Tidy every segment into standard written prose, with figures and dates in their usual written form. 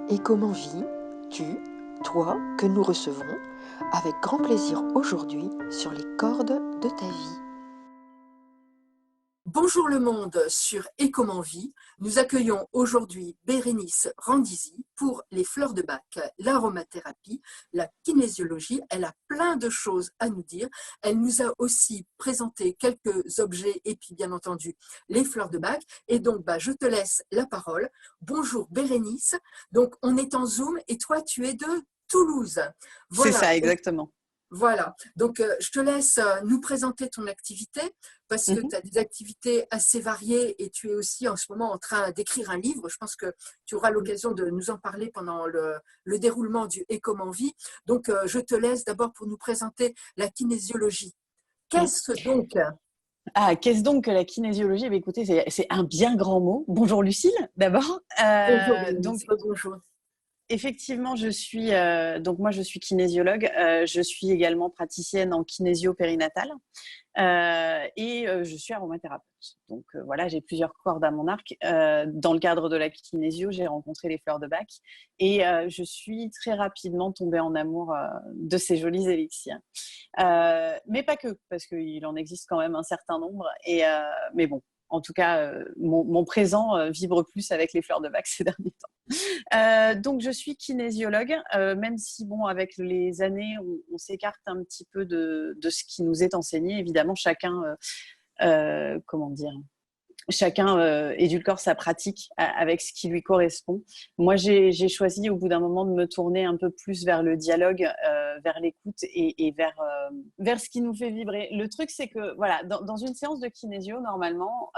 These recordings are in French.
Et comment vis-tu, toi, que nous recevons avec grand plaisir aujourd'hui sur les cordes de ta vie. Bonjour le monde sur Et comment vie. Nous accueillons aujourd'hui Bérénice Randisi pour les fleurs de bac, l'aromathérapie, la kinésiologie. Elle a plein de choses à nous dire. Elle nous a aussi présenté quelques objets et puis bien entendu les fleurs de bac. Et donc je te laisse la parole. Bonjour Bérénice. Donc on est en Zoom et toi tu es de Toulouse. C'est Voilà. ça, exactement. Voilà, donc je te laisse nous présenter ton activité parce que Mhm. tu as des activités assez variées et tu es aussi en ce moment en train d'écrire un livre. Je pense que tu auras l'occasion de nous en parler pendant le déroulement du Et comment vie. Donc je te laisse d'abord pour nous présenter la kinésiologie. Mhm. Qu'est-ce donc? Ah, qu'est-ce donc que la kinésiologie? Écoutez, c'est un bien grand mot. Bonjour Lucille, d'abord. Bonjour Donc, Bérénice, bonjour. effectivement, moi, je suis kinésiologue. Je suis également praticienne en kinésio périnatale et je suis aromathérapeute. Donc, voilà, j'ai plusieurs cordes à mon arc. Dans le cadre de la kinésio, j'ai rencontré les fleurs de bac et je suis très rapidement tombée en amour de ces jolis élixirs. Mais pas que, parce qu'il en existe quand même un certain nombre. Mais bon, en tout cas, mon présent vibre plus avec les fleurs de bac ces derniers temps. Donc, je suis kinésiologue, même si, bon, avec les années, on s'écarte un petit peu de ce qui nous est enseigné. Évidemment, comment dire, chacun édulcore sa pratique avec ce qui lui correspond. Moi, j'ai choisi au bout d'un moment de me tourner un peu plus vers le dialogue, vers l'écoute et vers ce qui nous fait vibrer. Le truc, c'est que voilà, dans une séance de kinésio, normalement,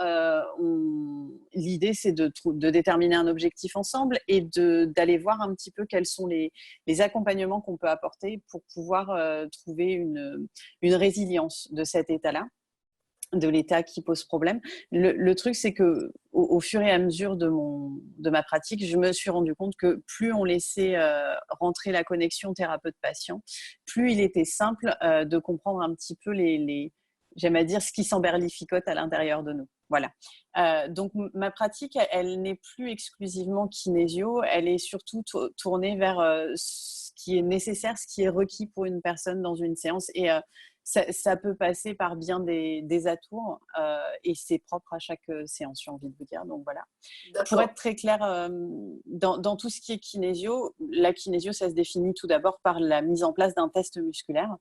l'idée, c'est de déterminer un objectif ensemble et d'aller voir un petit peu quels sont les accompagnements qu'on peut apporter pour pouvoir trouver une résilience de cet état-là, de l'état qui pose problème. Le truc, c'est que au fur et à mesure de ma pratique, je me suis rendu compte que plus on laissait rentrer la connexion thérapeute-patient, plus il était simple de comprendre un petit peu j'aime à dire, ce qui s'emberlificote à l'intérieur de nous. Voilà. Donc, ma pratique, elle n'est plus exclusivement kinésio, elle est surtout tournée vers ce qui est nécessaire, ce qui est requis pour une personne dans une séance. Et ça peut passer par bien des atours et c'est propre à chaque séance, j'ai envie de vous dire. Donc voilà. Pour D'accord. être très clair, dans tout ce qui est kinésio, la kinésio, ça se définit tout d'abord par la mise en place d'un test musculaire.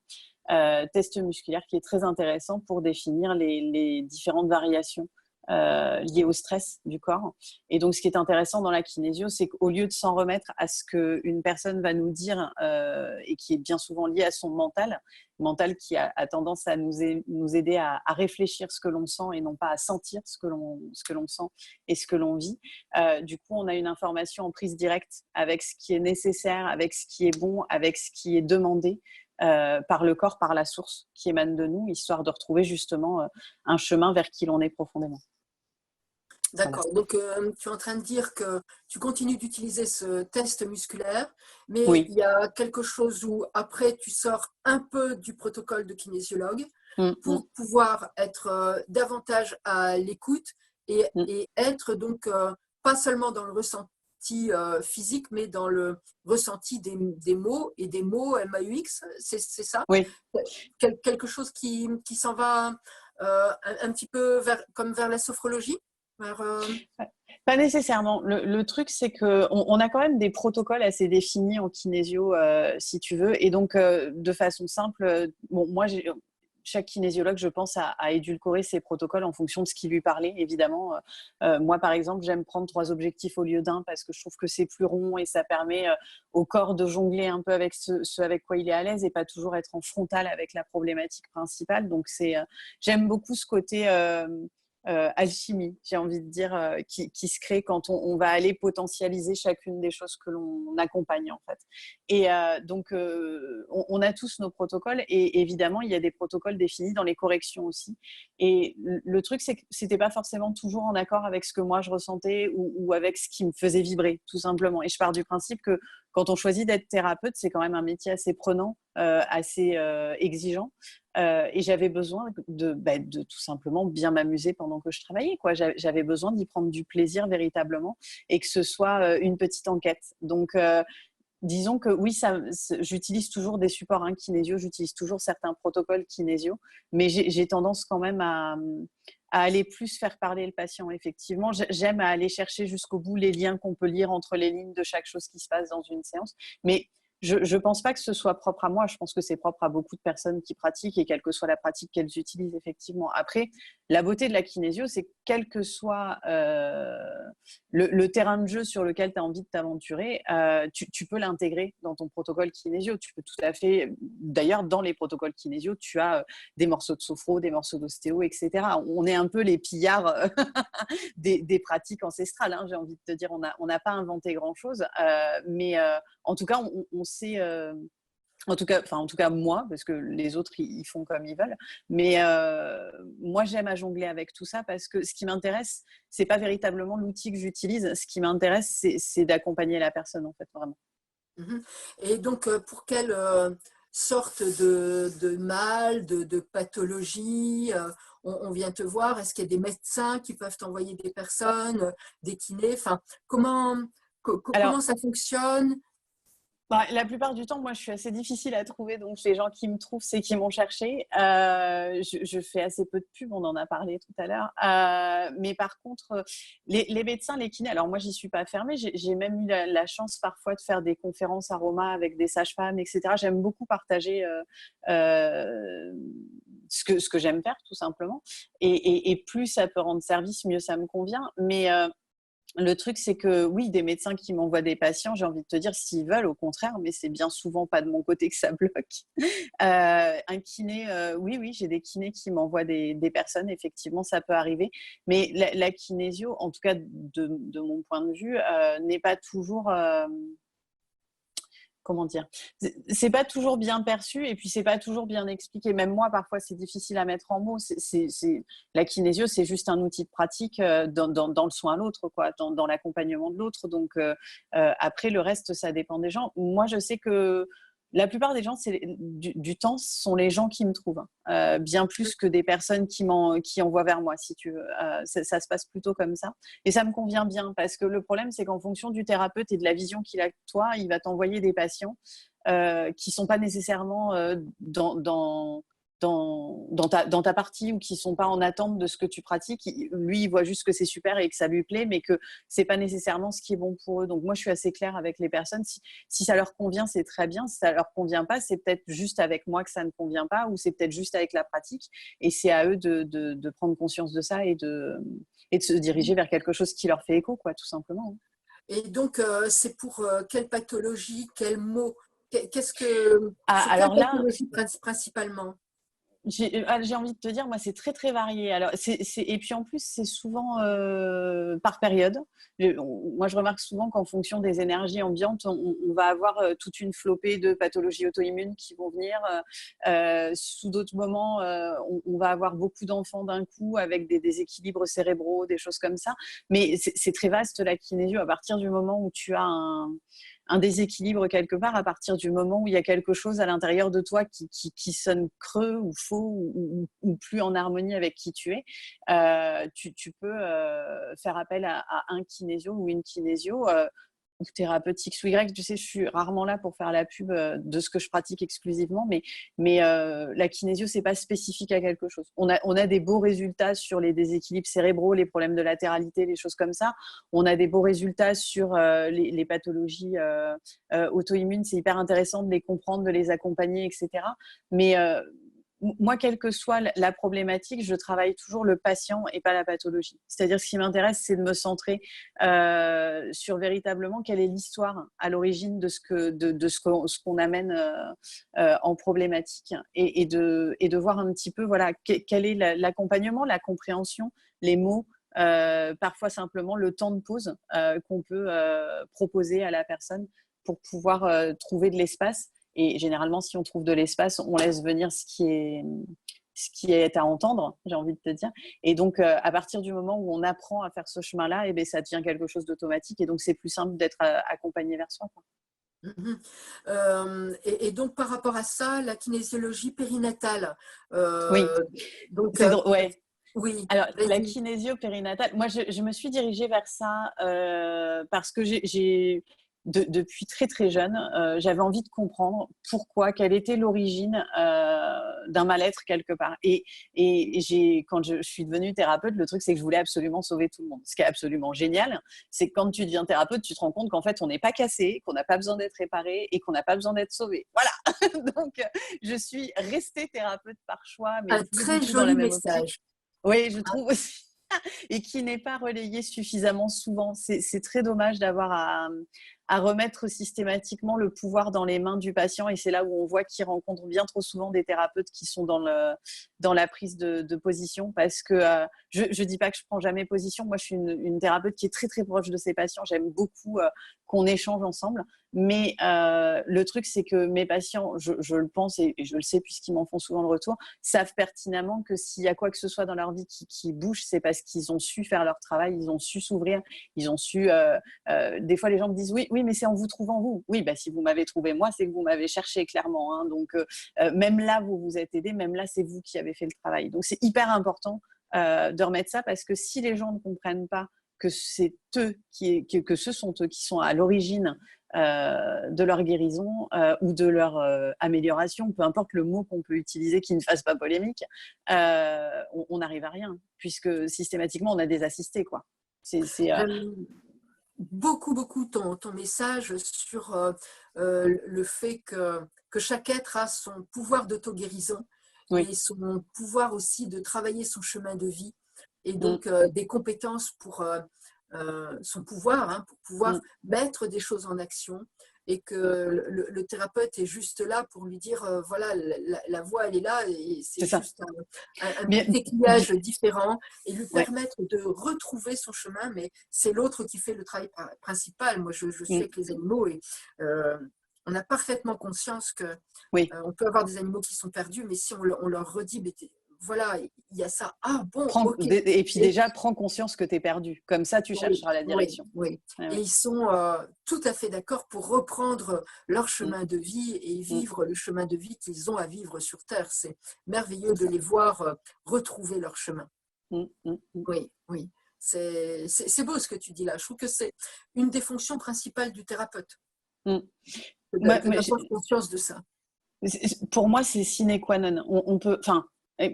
Test musculaire qui est très intéressant pour définir les différentes variations liées au stress du corps. Et donc, ce qui est intéressant dans la kinésio, c'est qu'au lieu de s'en remettre à ce qu'une personne va nous dire et qui est bien souvent lié à son mental qui a tendance à nous aider à réfléchir ce que l'on sent et non pas à sentir ce que l'on sent et ce que l'on vit. Du coup, on a une information en prise directe avec ce qui est nécessaire, avec ce qui est bon, avec ce qui est demandé par le corps, par la source qui émane de nous, histoire de retrouver justement un chemin vers qui l'on est profondément. Voilà. D'accord. Donc, tu es en train de dire que tu continues d'utiliser ce test musculaire, mais Oui. il y a quelque chose où après tu sors un peu du protocole de kinésiologue Mm, mm, pour pouvoir être davantage à l'écoute mm. et être donc pas seulement dans le ressenti physique, mais dans le ressenti des mots et des mots MAUX, c'est ça? Oui. Quelque chose qui s'en va un petit peu comme vers la sophrologie? Vers, Pas nécessairement. Le truc, c'est qu'on a quand même des protocoles assez définis en kinésio, si tu veux. Et donc, de façon simple, bon, chaque kinésiologue, je pense, à édulcorer ses protocoles en fonction de ce qui lui parlait, évidemment. Moi, par exemple, j'aime prendre 3 objectifs au lieu d'un parce que je trouve que c'est plus rond et ça permet au corps de jongler un peu avec ce avec quoi il est à l'aise et pas toujours être en frontal avec la problématique principale. Donc, j'aime beaucoup ce côté alchimie, j'ai envie de dire, qui se crée quand on va aller potentialiser chacune des choses que l'on accompagne en fait. Et donc, on a tous nos protocoles et évidemment, il y a des protocoles définis dans les corrections aussi. Et le truc, c'est que c'était pas forcément toujours en accord avec ce que moi je ressentais ou avec ce qui me faisait vibrer, tout simplement. Et je pars du principe que quand on choisit d'être thérapeute, c'est quand même un métier assez prenant, assez exigeant. Et j'avais besoin de tout simplement bien m'amuser pendant que je travaillais, quoi. J'avais besoin d'y prendre du plaisir véritablement et que ce soit une petite enquête. Donc, disons que oui, j'utilise toujours des supports kinésio, j'utilise toujours certains protocoles kinésio, mais j'ai tendance quand même à aller plus faire parler le patient, effectivement. J'aime à aller chercher jusqu'au bout les liens qu'on peut lire entre les lignes de chaque chose qui se passe dans une séance. Mais je ne pense pas que ce soit propre à moi. Je pense que c'est propre à beaucoup de personnes qui pratiquent et quelle que soit la pratique qu'elles utilisent, effectivement. Après, la beauté de la kinésio, c'est que quel que soit le terrain de jeu sur lequel tu as envie de t'aventurer, tu peux l'intégrer dans ton protocole kinésio. Tu peux tout à fait… D'ailleurs, dans les protocoles kinésio, tu as des morceaux de sophro, des morceaux d'ostéo, etc. On est un peu les pillards des pratiques ancestrales, hein, j'ai envie de te dire. On n'a pas inventé grand-chose, mais en tout cas, on sait… en tout cas, moi, parce que les autres, ils font comme ils veulent. Mais moi, j'aime à jongler avec tout ça parce que ce qui m'intéresse, c'est pas véritablement l'outil que j'utilise. Ce qui m'intéresse, c'est d'accompagner la personne, en fait, vraiment. Et donc, pour quelle sorte de mal, de pathologie on vient te voir? Est-ce qu'il y a des médecins qui peuvent t'envoyer des personnes, des kinés? Enfin, comment ça fonctionne? La plupart du temps, moi, je suis assez difficile à trouver. Donc, les gens qui me trouvent, c'est qui m'ont cherché. Je fais assez peu de pub, on en a parlé tout à l'heure. Mais par contre, les médecins, les kinés, alors moi, j'y suis pas fermée. J'ai même eu la chance parfois de faire des conférences aroma avec des sages-femmes, etc. J'aime beaucoup partager ce que j'aime faire, tout simplement. Et plus ça peut rendre service, mieux ça me convient. Mais… le truc, c'est que oui, des médecins qui m'envoient des patients, j'ai envie de te dire, s'ils veulent, au contraire, mais c'est bien souvent pas de mon côté que ça bloque. Un kiné, oui, j'ai des kinés qui m'envoient des personnes, effectivement, ça peut arriver. Mais la kinésio, en tout cas de mon point de vue, n'est pas toujours… comment dire, c'est pas toujours bien perçu et puis c'est pas toujours bien expliqué. Même moi, parfois, c'est difficile à mettre en mots. La kinésio, c'est juste un outil de pratique dans le soin à l'autre, quoi, dans l'accompagnement de l'autre. Donc, après, le reste, ça dépend des gens. Moi, je sais que la plupart des gens, du temps, ce sont les gens qui me trouvent, bien plus que des personnes qui envoient vers moi, si tu veux. Ça se passe plutôt comme ça. Et ça me convient bien, parce que le problème, c'est qu'en fonction du thérapeute et de la vision qu'il a de toi, il va t'envoyer des patients qui ne sont pas nécessairement dans ta partie ou qui ne sont pas en attente de ce que tu pratiques. Lui, il voit juste que c'est super et que ça lui plaît, mais que ce n'est pas nécessairement ce qui est bon pour eux. Donc, moi, je suis assez claire avec les personnes. Si ça leur convient, c'est très bien. Si ça ne leur convient pas, c'est peut-être juste avec moi que ça ne convient pas ou c'est peut-être juste avec la pratique. Et c'est à eux de prendre conscience de ça et de se diriger vers quelque chose qui leur fait écho, quoi, tout simplement. Et donc, c'est pour quelle pathologie, quel mot? Qu'est-ce que c'est Alors quelle là, pathologie principalement? j'ai envie de te dire, moi, c'est très, très varié. Alors, et puis en plus, c'est souvent par période. Moi, je remarque souvent qu'en fonction des énergies ambiantes, on va avoir toute une flopée de pathologies auto-immunes qui vont venir. Sous d'autres moments, on va avoir beaucoup d'enfants d'un coup avec des déséquilibres cérébraux, des choses comme ça. Mais c'est très vaste, la kinésio. À partir du moment où tu as un déséquilibre quelque part, à partir du moment où il y a quelque chose à l'intérieur de toi qui sonne creux ou faux ou plus en harmonie avec qui tu es, tu peux faire appel à un kinésio ou une kinésio ou thérapeute X ou Y. Tu sais, je suis rarement là pour faire la pub de ce que je pratique exclusivement, mais la kinésio, c'est pas spécifique à quelque chose. On a des beaux résultats sur les déséquilibres cérébraux, les problèmes de latéralité, les choses comme ça. On a des beaux résultats sur les pathologies auto-immunes. C'est hyper intéressant de les comprendre, de les accompagner, etc. Mais moi, quelle que soit la problématique, je travaille toujours le patient et pas la pathologie. C'est-à-dire, ce qui m'intéresse, c'est de me centrer sur véritablement quelle est l'histoire à l'origine de ce qu'on amène en problématique et de voir un petit peu voilà, quel est l'accompagnement, la compréhension, les mots, parfois simplement le temps de pause qu'on peut proposer à la personne pour pouvoir trouver de l'espace. Et généralement, si on trouve de l'espace, on laisse venir ce qui est à entendre, j'ai envie de te dire. Et donc, à partir du moment où on apprend à faire ce chemin-là, ça devient quelque chose d'automatique. Et donc, c'est plus simple d'être accompagné vers soi, quoi. Mhm. Et donc, par rapport à ça, la kinésiologie périnatale, Oui, euh, donc, c'est drôle. Ouais. oui, Alors, la vas-y. kinésio-périnatale, moi, je me suis dirigée vers ça parce que depuis très très jeune, j'avais envie de comprendre pourquoi, quelle était l'origine d'un mal-être quelque part. Quand je suis devenue thérapeute, le truc, c'est que je voulais absolument sauver tout le monde. Ce qui est absolument génial, c'est que quand tu deviens thérapeute, tu te rends compte qu'en fait, on n'est pas cassé, qu'on n'a pas besoin d'être réparé et qu'on n'a pas besoin d'être sauvé. Voilà. Donc, je suis restée thérapeute par choix, mais Un plus du très tout dans la joli même optique. message. Oui, je trouve aussi. Et qui n'est pas relayé suffisamment souvent. C'est très dommage d'avoir à remettre systématiquement le pouvoir dans les mains du patient. Et c'est là où on voit qu'il rencontre bien trop souvent des thérapeutes qui sont dans la prise de position. Parce que je ne dis pas que je prends jamais position. Moi, je suis une thérapeute qui est très, très proche de ses patients. J'aime beaucoup qu'on échange ensemble. Mais le truc, c'est que mes patients, je le pense et je le sais puisqu'ils m'en font souvent le retour, savent pertinemment que s'il y a quoi que ce soit dans leur vie qui bouge, c'est parce qu'ils ont su faire leur travail, ils ont su s'ouvrir, ils ont su. Des fois, les gens me disent oui, oui, mais c'est en vous trouvant vous. Oui, bah si vous m'avez trouvé moi, c'est que vous m'avez cherché clairement. Hein. Donc même là, vous vous êtes aidé, même là, c'est vous qui avez fait le travail. Donc c'est hyper important de remettre ça parce que si les gens ne comprennent pas que c'est eux que ce sont eux qui sont à l'origine de leur guérison ou de leur amélioration, peu importe le mot qu'on peut utiliser qui ne fasse pas polémique, on n'arrive à rien, puisque systématiquement, on a des assistés, quoi. J'aime beaucoup, beaucoup ton message sur le fait que chaque être a son pouvoir d'auto-guérison Oui. et son pouvoir aussi de travailler son chemin de vie et Mm, donc des compétences pour son pouvoir, hein, pour pouvoir mm, mettre des choses en action et que le thérapeute est juste là pour lui dire voilà, la voie elle est là et c'est c'est ça. juste un Mais, petit aiguillage différent et lui ouais, permettre de retrouver son chemin, mais c'est l'autre qui fait le travail principal. Moi, je suis mm, avec les animaux et euh, on a parfaitement conscience que oui. on peut avoir des animaux qui sont perdus, mais si on leur redit, voilà, il y a ça, ah bon, ok. Et puis Et déjà, prends conscience que tu es perdu. Comme ça, tu oui, chercheras la oui, direction. oui. Ouais, Et ouais. ils sont tout à fait d'accord pour reprendre leur Mm, chemin de vie et mm, vivre le chemin de vie qu'ils ont à vivre sur Terre. C'est merveilleux c'est de ça. les voir retrouver leur chemin. Mm, mm, mm, Oui, oui. C'est beau ce que tu dis là. Je trouve que c'est une des fonctions principales du thérapeute, mm. que d'avoir conscience de ça. Pour moi, c'est sine qua non. On peut, enfin,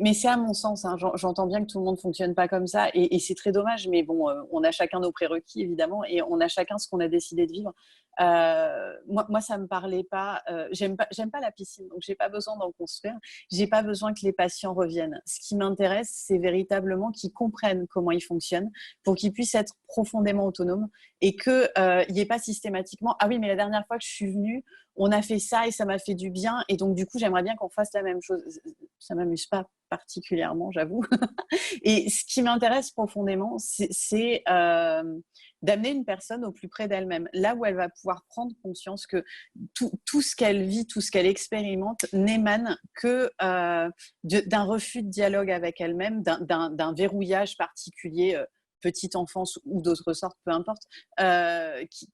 mais c'est à mon sens. Hein, j'entends bien que tout le monde fonctionne pas comme ça, et c'est très dommage. Mais bon, on a chacun nos prérequis évidemment, et on a chacun ce qu'on a décidé de vivre. Moi, ça me parlait pas. J'aime pas la piscine, donc j'ai pas besoin d'en construire. J'ai pas besoin que les patients reviennent. Ce qui m'intéresse, c'est véritablement qu'ils comprennent comment ils fonctionnent, pour qu'ils puissent être profondément autonomes et que il y ait pas systématiquement. Ah oui, mais la dernière fois que je suis venue, on a fait ça et ça m'a fait du bien. Et donc, du coup, j'aimerais bien qu'on fasse la même chose. Ça ne m'amuse pas particulièrement, j'avoue. Et ce qui m'intéresse profondément, c'est d'amener une personne au plus près d'elle-même, là où elle va pouvoir prendre conscience que tout ce qu'elle vit, tout ce qu'elle expérimente n'émane que d'un refus de dialogue avec elle-même, d'un verrouillage particulier, petite enfance ou d'autres sortes, peu importe,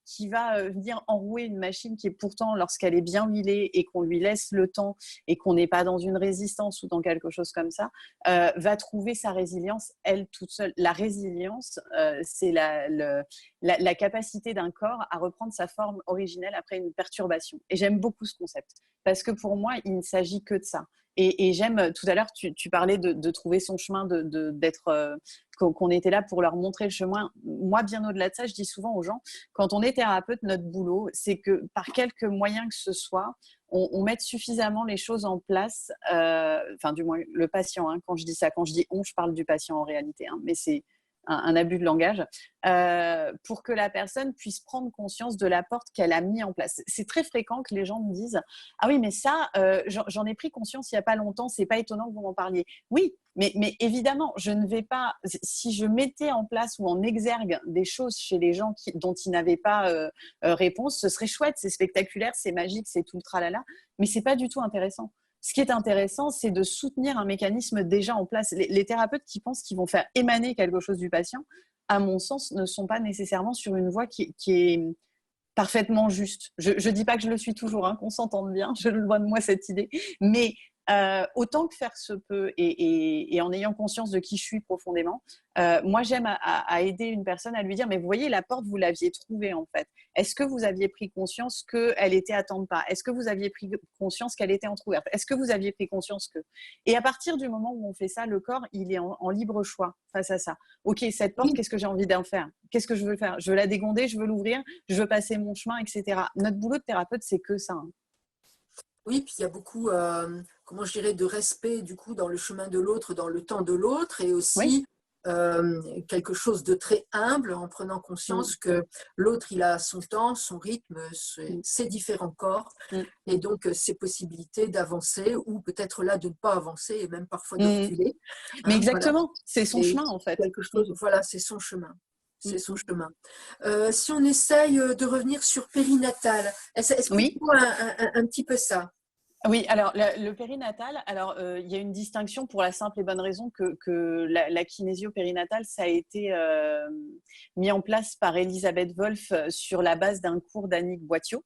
qui va venir enrouer une machine qui est pourtant, lorsqu'elle est bien huilée et qu'on lui laisse le temps et qu'on n'est pas dans une résistance ou dans quelque chose comme ça, va trouver sa résilience, elle toute seule. La résilience, c'est la capacité d'un corps à reprendre sa forme originelle après une perturbation. Et j'aime beaucoup ce concept, parce que pour moi, il ne s'agit que de ça. Et j'aime, tout à l'heure, tu parlais de trouver son chemin, d'être qu'on était là pour leur montrer le chemin. Moi, bien au-delà de ça, je dis souvent aux gens, quand on est thérapeute, notre boulot, c'est que par quelque moyen que ce soit, on mette suffisamment les choses en place, enfin du moins le patient, hein, quand je dis ça, quand je dis on, je parle du patient en réalité, hein, mais c'est un abus de langage, pour que la personne puisse prendre conscience de l'apport qu'elle a mis en place. C'est très fréquent que les gens me disent « Ah oui, mais ça, j'en ai pris conscience il n'y a pas longtemps, c'est pas étonnant que vous m'en parliez. » Oui, mais évidemment, je ne vais pas… Si je mettais en place ou en exergue des choses chez les gens dont ils n'avaient pas réponse, ce serait chouette, c'est spectaculaire, c'est magique, c'est tout le tralala, mais c'est pas du tout intéressant. Ce qui est intéressant, c'est de soutenir un mécanisme déjà en place. Les thérapeutes qui pensent qu'ils vont faire émaner quelque chose du patient, à mon sens, ne sont pas nécessairement sur une voie qui est parfaitement juste. Je ne dis pas que je le suis toujours, hein, qu'on s'entende bien, je le vois de moi cette idée, mais autant que faire se peut et en ayant conscience de qui je suis profondément, moi j'aime à aider une personne à lui dire, mais vous voyez, la porte, vous l'aviez trouvée en fait. Est-ce que vous aviez pris conscience qu'elle était à temps de pas? Est-ce que vous aviez pris conscience qu'elle était entrouverte? Est-ce que vous aviez pris conscience que… Et à partir du moment où on fait ça, le corps, il est en libre choix face à ça. Ok, cette porte, qu'est-ce que j'ai envie d'en faire? Qu'est-ce que je veux faire? Je veux la dégonder, je veux l'ouvrir, je veux passer mon chemin, etc. Notre boulot de thérapeute, c'est que ça. Hein. Oui, puis il y a beaucoup, comment je dirais, de respect du coup dans le chemin de l'autre, dans le temps de l'autre, et aussi quelque chose de très humble en prenant conscience que l'autre, il a son temps, son rythme, ses différents corps, et donc ses possibilités d'avancer ou peut-être là de ne pas avancer et même parfois de reculer. Mais hein, exactement, voilà. c'est son chemin en fait. Quelque chose, voilà, c'est son chemin. C'est son chemin. Si on essaye de revenir sur périnatal, explique-moi un petit peu ça. Oui, alors le périnatal, alors il y a une distinction pour la simple et bonne raison que la kinésio périnatale, ça a été mis en place par Elisabeth Wolf sur la base d'un cours d'Annick Boitteau.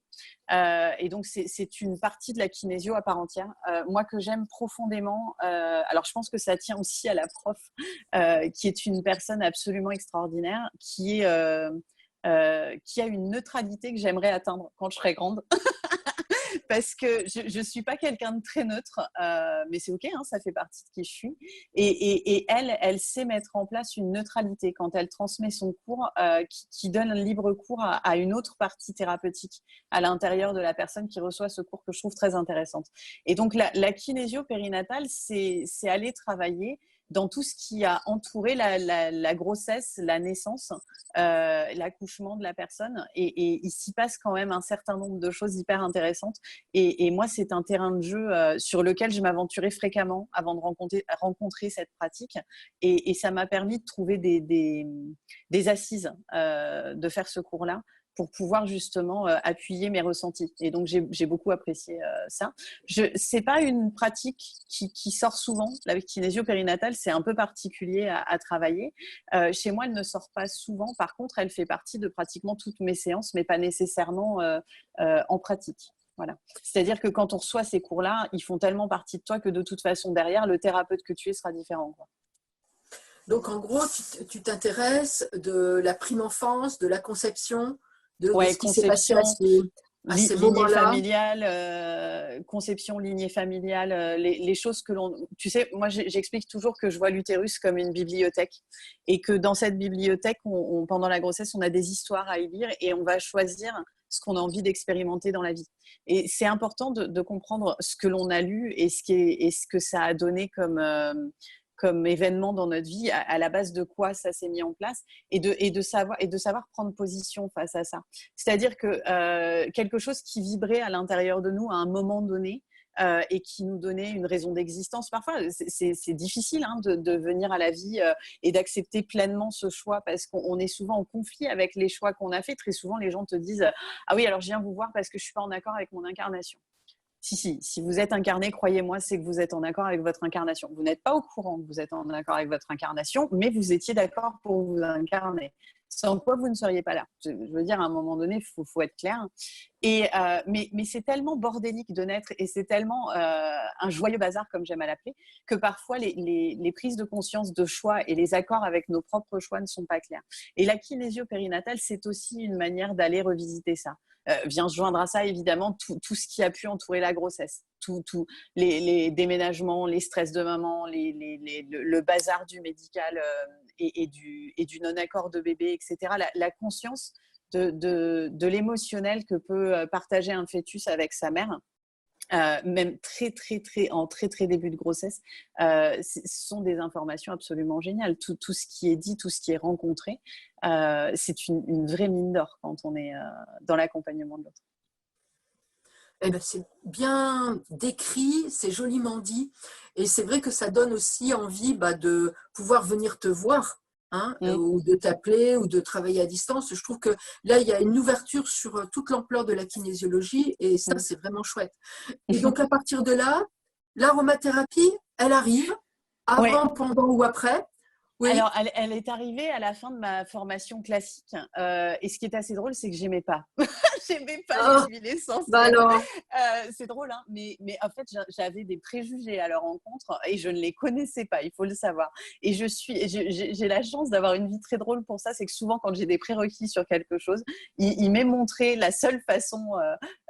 Et donc c'est une partie de la kinésio à part entière. Moi que j'aime profondément, alors je pense que ça tient aussi à la prof, qui est une personne absolument extraordinaire, qui a une neutralité que j'aimerais atteindre quand je serai grande. Parce que je ne suis pas quelqu'un de très neutre, mais c'est OK, hein, ça fait partie de qui je suis. Et elle sait mettre en place une neutralité quand elle transmet son cours qui donne un libre cours à une autre partie thérapeutique à l'intérieur de la personne qui reçoit ce cours que je trouve très intéressante. Et donc, la kinésio périnatale, c'est aller travailler dans tout ce qui a entouré la grossesse, la naissance, l'accouchement de la personne. Et il s'y passe quand même un certain nombre de choses hyper intéressantes. Et moi, c'est un terrain de jeu sur lequel je m'aventurais fréquemment avant de rencontrer cette pratique. Et ça m'a permis de trouver des assises de faire ce cours-là pour pouvoir justement appuyer mes ressentis. Et donc, j'ai beaucoup apprécié ça. C'est pas une pratique qui sort souvent. La kinésio périnatale, c'est un peu particulier à travailler. Chez moi, elle ne sort pas souvent. Par contre, elle fait partie de pratiquement toutes mes séances, mais pas nécessairement en pratique. Voilà. C'est-à-dire que quand on reçoit ces cours-là, ils font tellement partie de toi que de toute façon, derrière, le thérapeute que tu es sera différent, quoi. Donc, en gros, tu t'intéresses de la prime enfance, de la conception, de ce qui s'est passé à ces moments-là. Familiale, conception, lignée familiale, les choses que l'on… Tu sais, moi, j'explique toujours que je vois l'utérus comme une bibliothèque et que dans cette bibliothèque, pendant la grossesse, on a des histoires à y lire et on va choisir ce qu'on a envie d'expérimenter dans la vie. Et c'est important de comprendre ce que l'on a lu et ce que ça a donné comme événement dans notre vie, à la base de quoi ça s'est mis en place, et de savoir prendre position face à ça. C'est-à-dire que quelque chose qui vibrait à l'intérieur de nous à un moment donné, et qui nous donnait une raison d'existence. Parfois, c'est difficile hein, de venir à la vie et d'accepter pleinement ce choix parce qu'on est souvent en conflit avec les choix qu'on a fait. Très souvent, les gens te disent « Ah oui, alors je viens vous voir parce que je ne suis pas en accord avec mon incarnation ». Si vous êtes incarné, croyez-moi, c'est que vous êtes en accord avec votre incarnation. Vous n'êtes pas au courant que vous êtes en accord avec votre incarnation, mais vous étiez d'accord pour vous incarner. Sans quoi vous ne seriez pas là. Je veux dire, à un moment donné, il faut être clair. Mais c'est tellement bordélique de naître et c'est tellement un joyeux bazar, comme j'aime à l'appeler, que parfois les prises de conscience de choix et les accords avec nos propres choix ne sont pas clairs. Et la kinésio périnatale, c'est aussi une manière d'aller revisiter ça. Vient se joindre à ça, évidemment, tout ce qui a pu entourer la grossesse. Les déménagements, les stress de maman, le bazar du médical et du non-accord de bébé, etc. La conscience de l'émotionnel que peut partager un fœtus avec sa mère, même en très début de grossesse, ce sont des informations absolument géniales. Tout ce qui est dit, tout ce qui est rencontré, c'est une vraie mine d'or quand on est dans l'accompagnement de l'autre. Eh ben, c'est bien décrit, c'est joliment dit, et c'est vrai que ça donne aussi envie de pouvoir venir te voir, hein, ou de t'appeler, ou de travailler à distance. Je trouve que là, il y a une ouverture sur toute l'ampleur de la kinésiologie, et ça, c'est vraiment chouette. Et donc, à partir de là, l'aromathérapie, elle arrive, avant, pendant ou après. Oui. Alors, elle est arrivée à la fin de ma formation classique. Et ce qui est assez drôle, c'est que j'aimais pas. J'aimais pas les Ah, huiles bah essentielles. alors. C'est drôle, hein, mais en fait, j'avais des préjugés à leur encontre et je ne les connaissais pas, il faut le savoir. Et j'ai la chance d'avoir une vie très drôle pour ça. C'est que souvent, quand j'ai des prérequis sur quelque chose, il m'est montré la seule façon.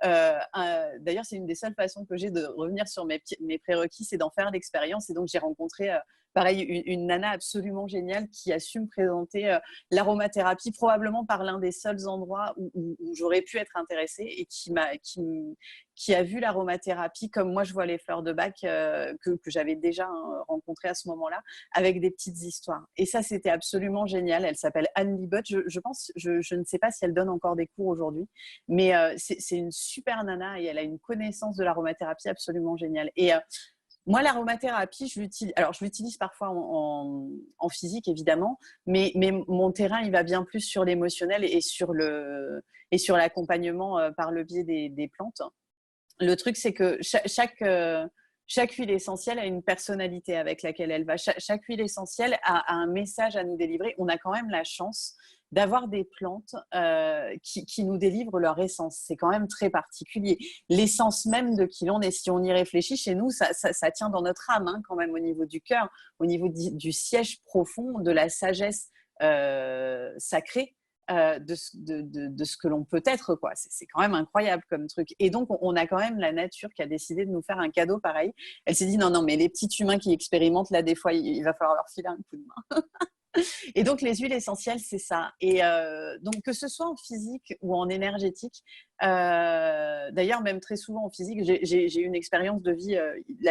D'ailleurs, c'est une des seules façons que j'ai de revenir sur mes prérequis, c'est d'en faire l'expérience. Et donc, j'ai rencontré pareil, une nana absolument géniale qui a su me présenter l'aromathérapie, probablement par l'un des seuls endroits où j'aurais pu être intéressée et qui a vu l'aromathérapie comme moi je vois les fleurs de bac que j'avais déjà rencontrées à ce moment-là, avec des petites histoires. Et ça, c'était absolument génial. Elle s'appelle Anne Libotte. Je pense, je ne sais pas si elle donne encore des cours aujourd'hui, mais c'est une super nana et elle a une connaissance de l'aromathérapie absolument géniale. Et moi, l'aromathérapie, je l'utilise parfois en physique, évidemment, mais mon terrain, il va bien plus sur l'émotionnel et sur l'accompagnement par le biais des plantes. Le truc, c'est que chaque huile essentielle a une personnalité avec laquelle elle va. Chaque huile essentielle a un message à nous délivrer. On a quand même la chance d'avoir des plantes qui nous délivrent leur essence. C'est quand même très particulier. L'essence même de qui l'on est, si on y réfléchit, chez nous, ça tient dans notre âme, hein, quand même, au niveau du cœur, au niveau du siège profond, de la sagesse sacrée. De ce que l'on peut être, quoi. C'est quand même incroyable comme truc. Et donc, on a quand même la nature qui a décidé de nous faire un cadeau pareil. Elle s'est dit, non, mais les petits humains qui expérimentent, là, des fois, il va falloir leur filer un coup de main. Et donc, les huiles essentielles, c'est ça. Et donc, que ce soit en physique ou en énergétique, d'ailleurs, même très souvent en physique, j'ai eu une expérience de vie.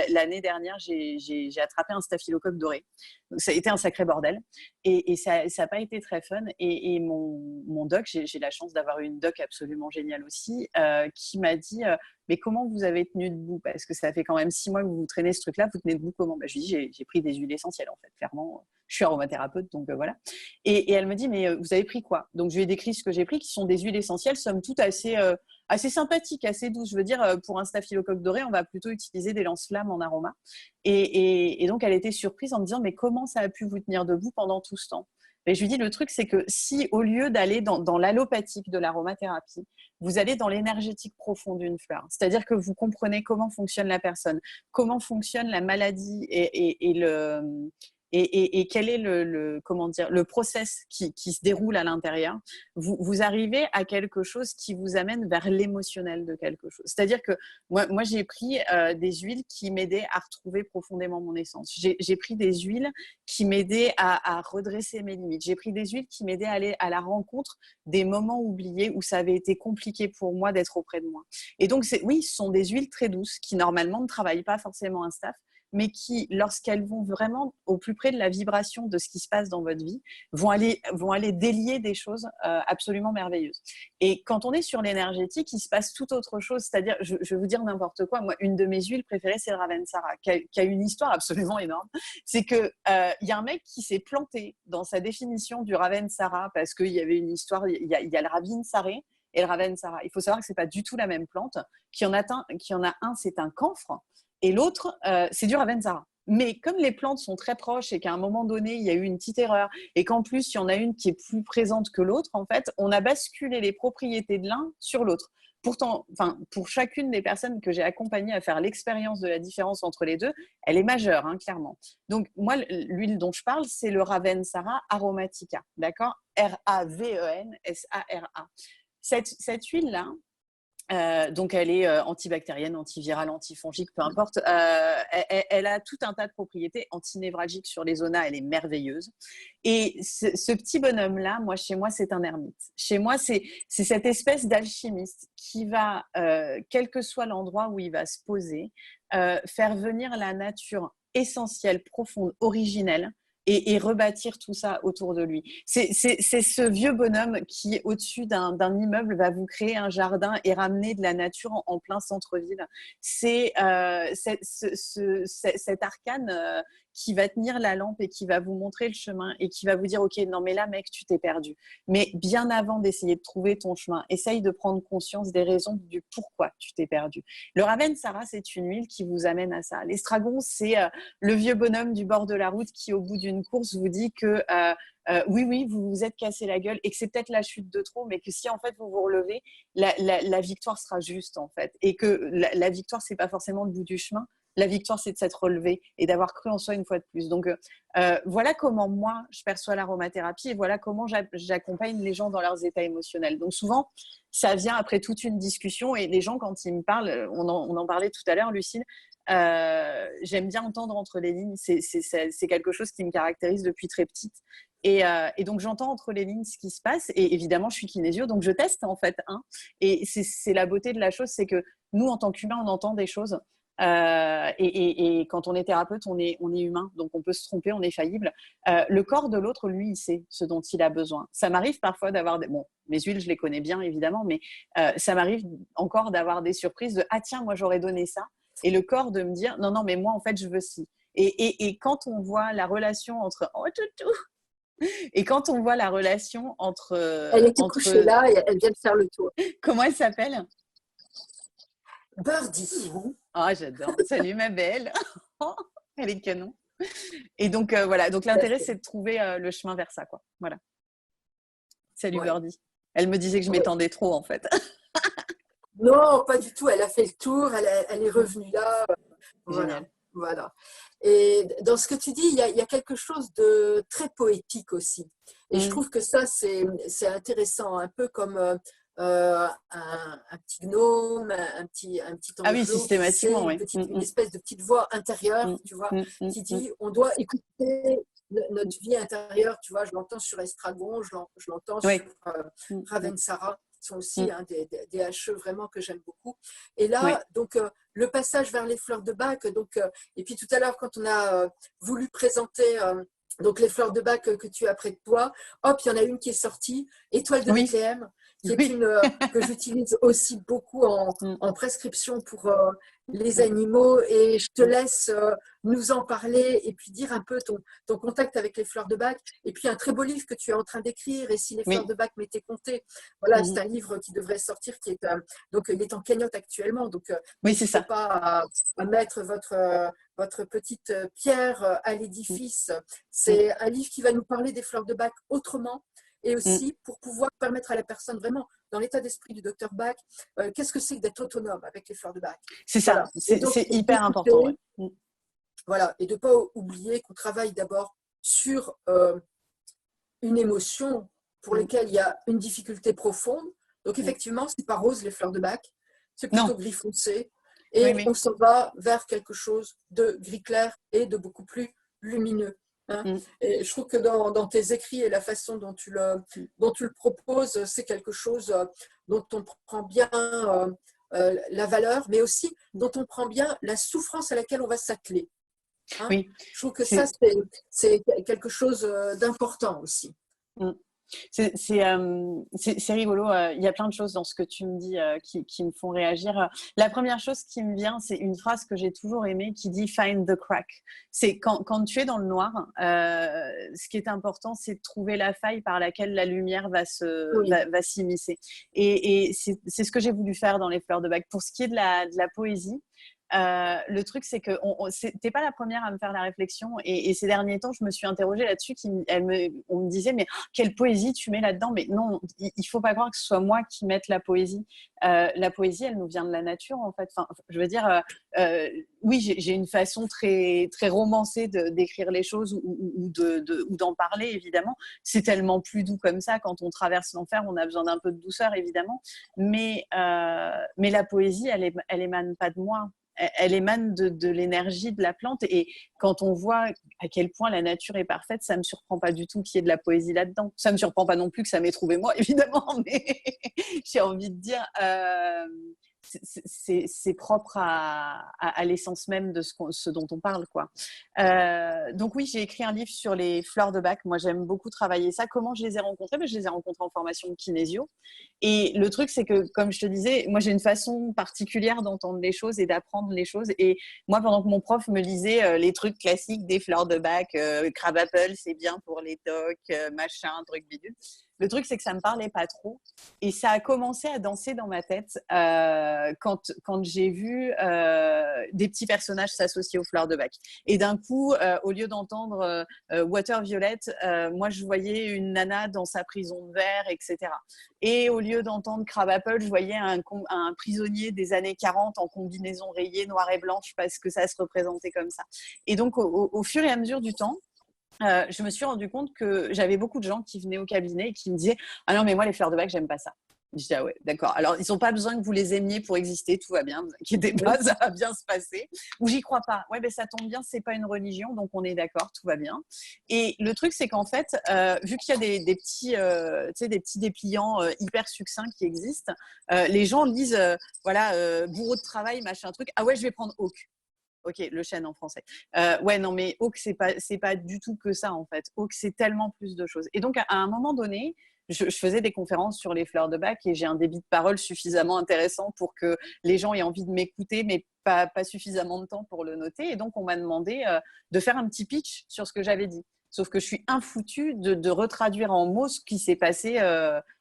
L'année dernière, j'ai attrapé un staphylocoque doré. Donc, ça a été un sacré bordel. Et ça n'a pas été très fun. Et mon doc, j'ai la chance d'avoir une doc absolument géniale aussi, qui m'a dit mais comment vous avez tenu debout? Parce que ça fait quand même 6 mois que vous traînez ce truc-là, vous tenez debout comment? Je lui dis j'ai pris des huiles essentielles, en fait, clairement. Je suis aromathérapeute, donc voilà. Et elle me dit mais vous avez pris quoi? Donc je lui ai décrit ce que j'ai pris, qui sont des huiles essentielles, somme toute assez sympathiques, assez douces. Je veux dire, pour un staphylocoque doré, on va plutôt utiliser des lance-flammes en aroma. Et donc elle était surprise en me disant mais comment ça a pu vous tenir debout pendant tout ce temps? Et je lui dis le truc, c'est que si au lieu d'aller dans l'allopathique de l'aromathérapie, vous allez dans l'énergétique profonde d'une fleur, c'est-à-dire que vous comprenez comment fonctionne la personne, comment fonctionne la maladie et quel est comment dire, le process qui se déroule à l'intérieur, vous arrivez à quelque chose qui vous amène vers l'émotionnel de quelque chose. C'est-à-dire que moi j'ai pris des huiles qui m'aidaient à retrouver profondément mon essence. J'ai pris des huiles qui m'aidaient à redresser mes limites. J'ai pris des huiles qui m'aidaient à aller à la rencontre des moments oubliés où ça avait été compliqué pour moi d'être auprès de moi. Et donc, oui, ce sont des huiles très douces qui, normalement, ne travaillent pas forcément un staff, mais qui, lorsqu'elles vont vraiment au plus près de la vibration de ce qui se passe dans votre vie, vont aller délier des choses absolument merveilleuses. Et quand on est sur l'énergétique, il se passe tout autre chose. C'est-à-dire, je vais vous dire n'importe quoi, moi, une de mes huiles préférées, c'est le Ravensara, qui a une histoire absolument énorme. C'est qu'il y a un mec qui s'est planté dans sa définition du Ravensara parce qu'il y avait une histoire, il y a le Ravinsaré et le Ravensara. Il faut savoir que ce n'est pas du tout la même plante. Qu'il y en a un, c'est un camphre, et l'autre, c'est du Ravensara. Mais comme les plantes sont très proches et qu'à un moment donné, il y a eu une petite erreur et qu'en plus, il y en a une qui est plus présente que l'autre, en fait, on a basculé les propriétés de l'un sur l'autre. Pourtant, pour chacune des personnes que j'ai accompagnées à faire l'expérience de la différence entre les deux, elle est majeure, hein, clairement. Donc, moi, l'huile dont je parle, c'est le Ravensara aromatica, d'accord? Ravensara. Cette huile-là, donc elle est antibactérienne, antivirale, antifongique, peu importe. Elle a tout un tas de propriétés antinévralgiques sur les zonas, elle est merveilleuse. Et ce petit bonhomme-là, chez moi, c'est un ermite. Chez moi, c'est cette espèce d'alchimiste qui va, quel que soit l'endroit où il va se poser, faire venir la nature essentielle, profonde, originelle, et rebâtir tout ça autour de lui. C'est ce vieux bonhomme qui, au-dessus d'un immeuble, va vous créer un jardin et ramener de la nature en plein centre-ville. C'est cet arcane qui va tenir la lampe et qui va vous montrer le chemin et qui va vous dire, OK, non, mais là, mec, tu t'es perdu. Mais bien avant d'essayer de trouver ton chemin, essaye de prendre conscience des raisons du pourquoi tu t'es perdu. Le Ravensara, c'est une huile qui vous amène à ça. L'estragon, c'est le vieux bonhomme du bord de la route qui, au bout d'une course, vous dit que oui, vous vous êtes cassé la gueule et que c'est peut-être la chute de trop, mais que si en fait vous vous relevez, la victoire sera juste en fait. Et que la victoire, c'est pas forcément le bout du chemin. La victoire, c'est de s'être relevé et d'avoir cru en soi une fois de plus. Donc, voilà comment moi, je perçois l'aromathérapie et voilà comment j'accompagne les gens dans leurs états émotionnels. Donc, souvent, ça vient après toute une discussion et les gens, quand ils me parlent, on en parlait tout à l'heure, Lucille, j'aime bien entendre entre les lignes. C'est quelque chose qui me caractérise depuis très petite. Et donc, j'entends entre les lignes ce qui se passe. Et évidemment, je suis kinésio, donc je teste en fait. Et c'est la beauté de la chose, c'est que nous, en tant qu'humains, on entend des choses. Et quand on est thérapeute, on est humain, donc on peut se tromper, on est faillible. Le corps de l'autre, lui, il sait ce dont il a besoin. Ça m'arrive parfois d'avoir bon, mes huiles, je les connais bien évidemment, mais ça m'arrive encore d'avoir des surprises de ah tiens, moi j'aurais donné ça, et le corps de me dire non, mais moi en fait je veux ci. Et quand on voit la relation entre oh toutou, et quand on voit la relation entre elle était couchée là et elle vient de faire le tour. Comment elle s'appelle? Birdie. Ah, j'adore. Salut ma belle. Elle est canon. Et donc voilà. Donc l'intérêt, c'est de trouver le chemin vers ça, quoi. Voilà. Salut Birdie. Elle me disait que je m'étendais trop, en fait. Non, pas du tout. Elle a fait le tour. Elle est revenue là. Génial. Voilà. Et dans ce que tu dis, il y a quelque chose de très poétique aussi. Et je trouve que ça, c'est intéressant. Un peu comme un petit gnome, un petit ange. Ah oui, systématiquement, oui. Une espèce de petite voix intérieure, tu vois, qui dit on doit écouter notre vie intérieure. Tu vois, je l'entends sur Estragon, je l'entends sur Ravensara. Sont aussi des HE vraiment que j'aime beaucoup. Et là, donc, le passage vers les fleurs de bac. Donc, et puis tout à l'heure, quand on a voulu présenter donc les fleurs de bac que tu as près de toi, hop, il y en a une qui est sortie, Étoile de Bethléem, qui est une que j'utilise aussi beaucoup en prescription pour les animaux. Et je te laisse nous en parler et puis dire un peu ton contact avec les fleurs de bac. Et puis un très beau livre que tu es en train d'écrire, Et si les fleurs de bac m'étaient comptées. Voilà, c'est un livre qui devrait sortir, qui est donc il est en cagnotte actuellement. Donc n'hésitez pas à mettre votre petite pierre à l'édifice. C'est un livre qui va nous parler des fleurs de bac autrement. Et aussi pour pouvoir permettre à la personne vraiment, dans l'état d'esprit du docteur Bach, qu'est-ce que c'est que d'être autonome avec les fleurs de Bach. C'est ça, voilà. C'est hyper important. Voilà, et de ne pas oublier qu'on travaille d'abord sur une émotion pour laquelle il y a une difficulté profonde. Donc effectivement, ce n'est pas rose les fleurs de Bach, c'est plutôt gris foncé. Et on s'en va vers quelque chose de gris clair et de beaucoup plus lumineux. Et je trouve que dans tes écrits et la façon dont tu le proposes, c'est quelque chose dont on prend bien la valeur, mais aussi dont on prend bien la souffrance à laquelle on va s'atteler. Je trouve que ça, c'est quelque chose d'important aussi. C'est rigolo, il y a plein de choses dans ce que tu me dis qui me font réagir. La première chose qui me vient, c'est une phrase que j'ai toujours aimée qui dit « find the crack ». C'est quand tu es dans le noir, ce qui est important, c'est de trouver la faille par laquelle la lumière va s'immiscer. Et c'est ce que j'ai voulu faire dans les fleurs de bac. Pour ce qui est de la poésie, le truc, c'est que t'es pas la première à me faire la réflexion et ces derniers temps, je me suis interrogée là-dessus. On me disait, mais quelle poésie tu mets là-dedans? Mais non, il faut pas croire que ce soit moi qui mette la poésie. La poésie, elle nous vient de la nature, en fait. Enfin, je veux dire, oui, j'ai une façon très, très romancée d'écrire les choses ou d'en parler, évidemment. C'est tellement plus doux comme ça. Quand on traverse l'enfer, on a besoin d'un peu de douceur, évidemment. Mais la poésie, elle émane pas de moi. Elle émane de l'énergie de la plante. Et quand on voit à quel point la nature est parfaite, ça ne me surprend pas du tout qu'il y ait de la poésie là-dedans. Ça ne me surprend pas non plus que ça m'ait trouvé moi, évidemment, mais j'ai envie de dire, c'est propre à l'essence même de ce dont on parle, quoi. Donc oui, j'ai écrit un livre sur les fleurs de bac. Moi, j'aime beaucoup travailler ça. Comment je les ai rencontrées? Je les ai rencontrées en formation de kinésio. Et le truc, c'est que, comme je te disais, moi, j'ai une façon particulière d'entendre les choses et d'apprendre les choses. Et moi, pendant que mon prof me lisait les trucs classiques des fleurs de bac, crab apple, c'est bien pour les tocs, machin, truc bidule. Le truc, c'est que ça ne me parlait pas trop. Et ça a commencé à danser dans ma tête quand j'ai vu des petits personnages s'associer aux fleurs de bac. Et d'un coup, au lieu d'entendre Water Violet, moi, je voyais une nana dans sa prison de verre, etc. Et au lieu d'entendre Crab Apple, je voyais un prisonnier des années 40 en combinaison rayée, noire et blanche, parce que ça se représentait comme ça. Et donc, au fur et à mesure du temps, je me suis rendu compte que j'avais beaucoup de gens qui venaient au cabinet et qui me disaient « Ah non, mais moi, les fleurs de bac, j'aime pas ça. » Je dis « Ah ouais, d'accord. Alors, ils n'ont pas besoin que vous les aimiez pour exister, tout va bien, ne vous inquiétez pas, ça va bien se passer. » Ou « J'y crois pas. Ouais, ben ça tombe bien, c'est pas une religion, donc on est d'accord, tout va bien. » Et le truc, c'est qu'en fait, vu qu'il y a des petits dépliants hyper succincts qui existent, les gens lisent bourreau de travail, machin truc. « Ah ouais, je vais prendre Hawk. » Ok, le chêne en français. Ouais, non, mais Hawk, c'est pas du tout que ça, en fait. Hawk, c'est tellement plus de choses. Et donc, à un moment donné, je faisais des conférences sur les fleurs de bac et j'ai un débit de parole suffisamment intéressant pour que les gens aient envie de m'écouter, mais pas suffisamment de temps pour le noter. Et donc, on m'a demandé de faire un petit pitch sur ce que j'avais dit. Sauf que je suis infoutue de retraduire en mots ce qui s'est passé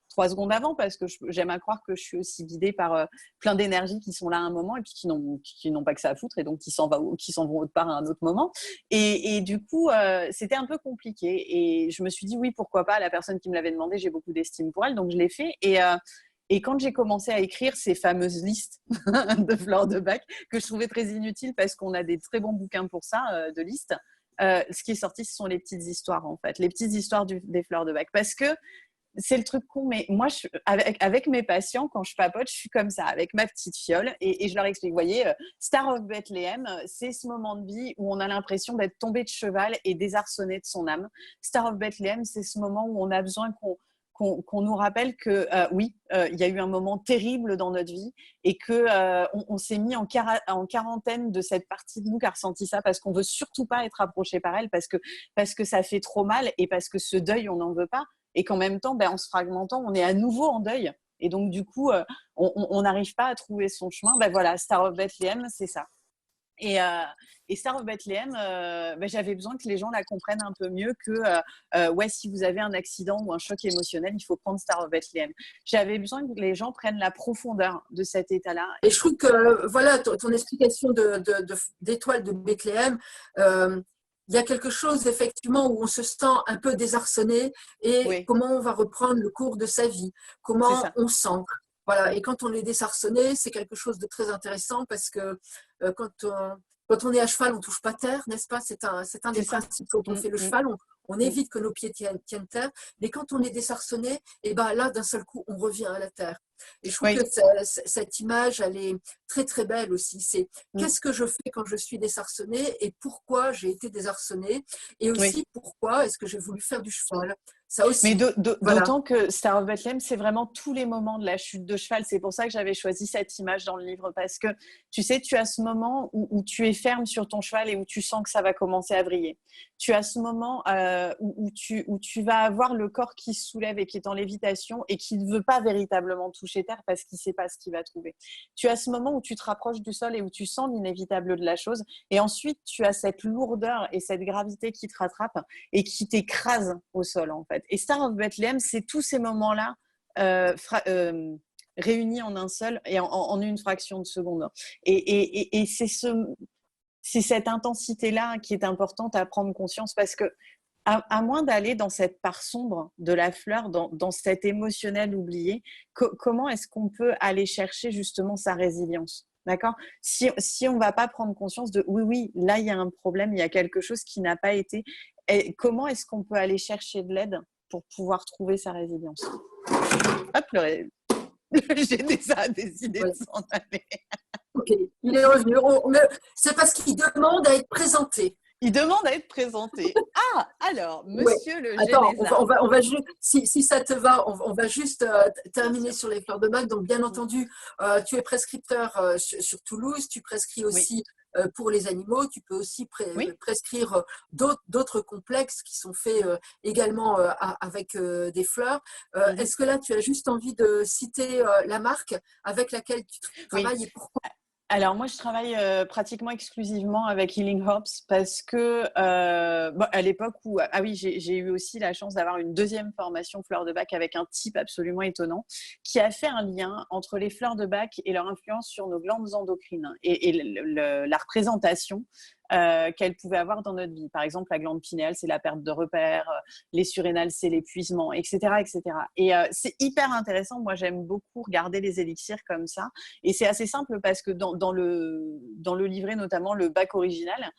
3 secondes avant, parce que j'aime à croire que je suis aussi guidée par plein d'énergies qui sont là à un moment et puis qui n'ont pas que ça à foutre et donc qui s'en vont autre part à un autre moment. Et du coup, c'était un peu compliqué. Et je me suis dit, oui, pourquoi pas, la personne qui me l'avait demandé, j'ai beaucoup d'estime pour elle, donc je l'ai fait. Et quand j'ai commencé à écrire ces fameuses listes de fleurs de bac, que je trouvais très inutiles parce qu'on a des très bons bouquins pour ça, de listes, ce qui est sorti, ce sont les petites histoires, en fait, les petites histoires des fleurs de bac. Parce que c'est le truc con, mais moi, avec mes patients, quand je papote, je suis comme ça, avec ma petite fiole, et je leur explique, vous voyez, Star of Bethlehem, c'est ce moment de vie où on a l'impression d'être tombé de cheval et désarçonné de son âme. Star of Bethlehem, c'est ce moment où on a besoin qu'on nous rappelle que oui, il y a eu un moment terrible dans notre vie et qu'on s'est mis en quarantaine de cette partie de nous qui a ressenti ça parce qu'on ne veut surtout pas être approché par elle, parce que ça fait trop mal et parce que ce deuil, on n'en veut pas. Et qu'en même temps, en se fragmentant, on est à nouveau en deuil. Et donc, du coup, on n'arrive pas à trouver son chemin. Voilà, Star of Bethlehem, c'est ça. Et Star of Bethlehem, j'avais besoin que les gens la comprennent un peu mieux que ouais, si vous avez un accident ou un choc émotionnel, il faut prendre Star of Bethlehem. J'avais besoin que les gens prennent la profondeur de cet état-là. Et je trouve que voilà, ton explication d'étoile de Bethléem, il y a quelque chose effectivement où on se sent un peu désarçonné et Oui. comment on va reprendre le cours de sa vie, comment on sent. Voilà. Et quand on est désarçonné, c'est quelque chose de très intéressant parce que quand on est à cheval, on ne touche pas terre, n'est-ce pas? C'est un des principes quand on fait le cheval. On évite que nos pieds tiennent terre. Mais quand on est désarçonné, et là, d'un seul coup, on revient à la terre. Et je trouve que cette image, elle est très, très belle aussi. C'est qu'est-ce que je fais quand je suis désarçonnée et pourquoi j'ai été désarçonnée et aussi pourquoi est-ce que j'ai voulu faire du cheval. Ça aussi. Mais d'autant que Star of Bethlehem, c'est vraiment tous les moments de la chute de cheval. C'est pour ça que j'avais choisi cette image dans le livre parce que, tu sais, tu as ce moment où tu es ferme sur ton cheval et où tu sens que ça va commencer à vriller. Tu as ce moment où tu vas avoir le corps qui se soulève et qui est en lévitation et qui ne veut pas véritablement toucher terre parce qu'il ne sait pas ce qu'il va trouver. Tu as ce moment où tu te rapproches du sol et où tu sens l'inévitable de la chose. Et ensuite, tu as cette lourdeur et cette gravité qui te rattrape et qui t'écrase au sol, en fait. Et Star of Bethlehem, c'est tous ces moments-là réunis en un seul et en une fraction de seconde. Et c'est cette intensité-là qui est importante à prendre conscience parce que à moins d'aller dans cette part sombre de la fleur, dans cet émotionnel oublié, comment est-ce qu'on peut aller chercher justement sa résilience? D'accord? Si on ne va pas prendre conscience de oui, là, il y a un problème, il y a quelque chose qui n'a pas été. Et comment est-ce qu'on peut aller chercher de l'aide pour pouvoir trouver sa résilience? Hop, j'ai déjà décidé de s'en aller. Ok, il est revenu. C'est parce qu'il demande à être présenté. Il demande à être présenté. Ah, alors, Ouais. monsieur le Attends, Génézard. on va si ça te va, on va juste terminer sur les fleurs de bac. Donc, bien entendu, tu es prescripteur sur Toulouse, tu prescris Oui, aussi pour les animaux, tu peux aussi oui. prescrire d'autres complexes qui sont faits également avec des fleurs. Mhm. Est-ce que là, tu as juste envie de citer la marque avec laquelle tu Oui. travailles et pourquoi? Alors moi, je travaille pratiquement exclusivement avec Healing Herbs parce que à l'époque où ah oui, j'ai eu aussi la chance d'avoir une deuxième formation fleurs de bac avec un type absolument étonnant qui a fait un lien entre les fleurs de bac et leur influence sur nos glandes endocrines et la représentation qu'elles pouvaient avoir dans notre vie. Par exemple, la glande pinéale, c'est la perte de repères, les surrénales, c'est l'épuisement, etc., etc. Et c'est hyper intéressant. Moi, j'aime beaucoup regarder les élixirs comme ça. Et c'est assez simple parce que dans le livret, notamment le bac original,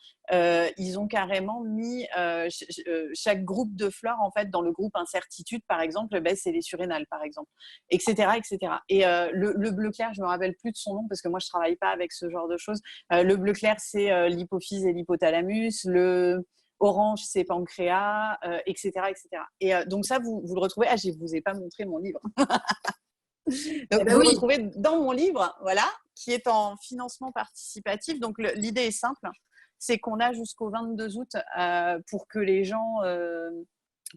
ils ont carrément mis chaque groupe de fleurs, en fait, dans le groupe incertitude, par exemple, ben, c'est les surrénales, par exemple, etc., etc. Et le bleu clair, je me rappelle plus de son nom parce que moi, je travaille pas avec ce genre de choses. Le bleu clair, c'est l'hypophyse et l'hypothalamus. Le orange, c'est pancréas, etc., etc. Et donc ça, vous le retrouvez. Ah, je vous ai pas montré mon livre. Donc, Eh ben vous le oui, retrouvez dans mon livre, voilà, qui est en financement participatif. Donc, l'idée est simple, c'est qu'on a jusqu'au 22 août pour que les gens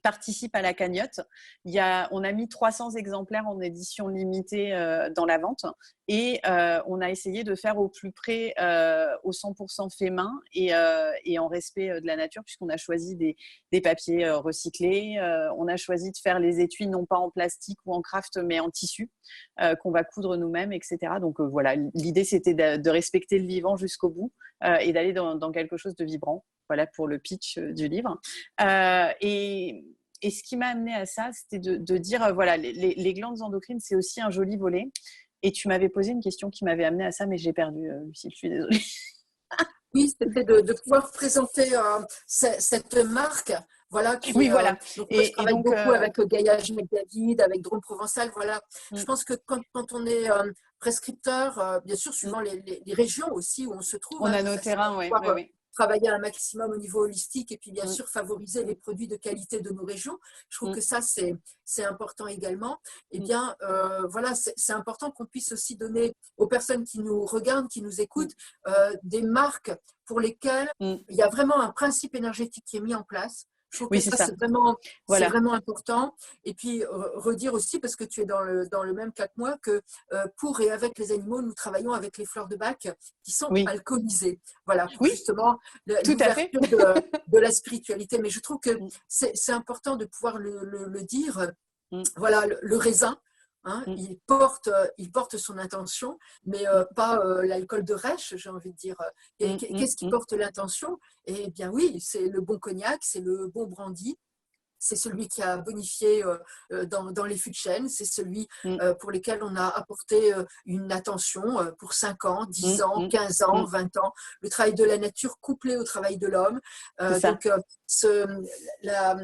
participent à la cagnotte. On a mis 300 exemplaires en édition limitée dans la vente et on a essayé de faire au plus près au 100% fait main et en respect de la nature puisqu'on a choisi des papiers recyclés. On a choisi de faire les étuis non pas en plastique ou en craft mais en tissu qu'on va coudre nous-mêmes, etc. Donc voilà, l'idée c'était de respecter le vivant jusqu'au bout et d'aller dans quelque chose de vibrant. Voilà pour le pitch du livre. Et ce qui m'a amené à ça, c'était de dire, voilà, les glandes endocrines, c'est aussi un joli volet. Et tu m'avais posé une question qui m'avait amené à ça, mais j'ai perdu, Lucille, je suis désolée. oui, c'était de pouvoir présenter cette marque, voilà, qui Oui, est, voilà. donc moi je Et travaille donc, beaucoup avec Gaillage McDavid, avec Drôme Provençal, voilà. Je pense que quand on est prescripteur, bien sûr, suivant les régions aussi où on se trouve, on hein, a de nos façon à terrains, oui, oui, pouvoir oui. travailler un maximum au niveau holistique et puis bien sûr favoriser les produits de qualité de nos régions. Je trouve que ça, c'est important également. Eh bien, voilà, c'est important qu'on puisse aussi donner aux personnes qui nous regardent, qui nous écoutent, des marques pour lesquelles il y a vraiment un principe énergétique qui est mis en place. Je trouve que Oui, c'est ça, ça. c'est Voilà. vraiment important. Et puis, redire aussi, parce que tu es dans le même cas que moi, que pour et avec les animaux, nous travaillons avec les fleurs de bac qui sont Oui. alcoolisées. Voilà, pour Oui, justement tout à fait. l'ouverture de la spiritualité. Mais je trouve que c'est important de pouvoir le dire. Voilà, le raisin, hein, il porte son intention, mais pas l'alcool de rêche, j'ai envie de dire. Et qu'est-ce qui porte l'intention? Eh bien oui, c'est le bon cognac, c'est le bon brandy. C'est celui qui a bonifié dans les fûts de chêne, c'est celui pour lequel on a apporté une attention pour 5 ans, 10 ans, 15 ans, 20 ans. Le travail de la nature couplé au travail de l'homme. C'est ça. Donc, la,